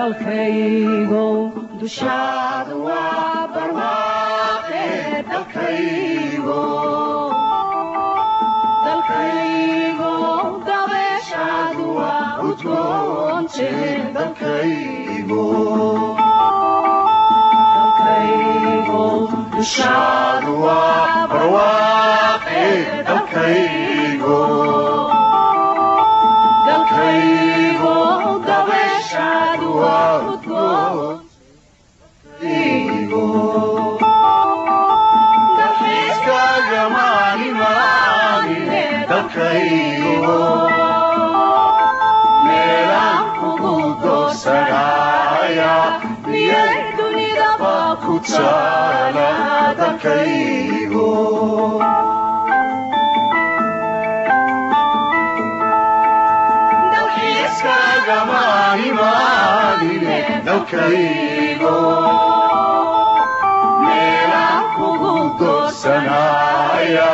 dalkaygo dushaada waa barwaaqe dalkaygo dabeeshaadu waa udgoonte dalkaygo dushaadu waa barwaaqe dalkaygo dabeeshaadu waa udgoonte dalxiiskaaga maalimaanine dalkaygo meelaan kugu doorsanaya miyay dunidaba ku taala dalkaygo dalxiiskaaga maalimaanine dalkaygo meelaan kugu doorsanaya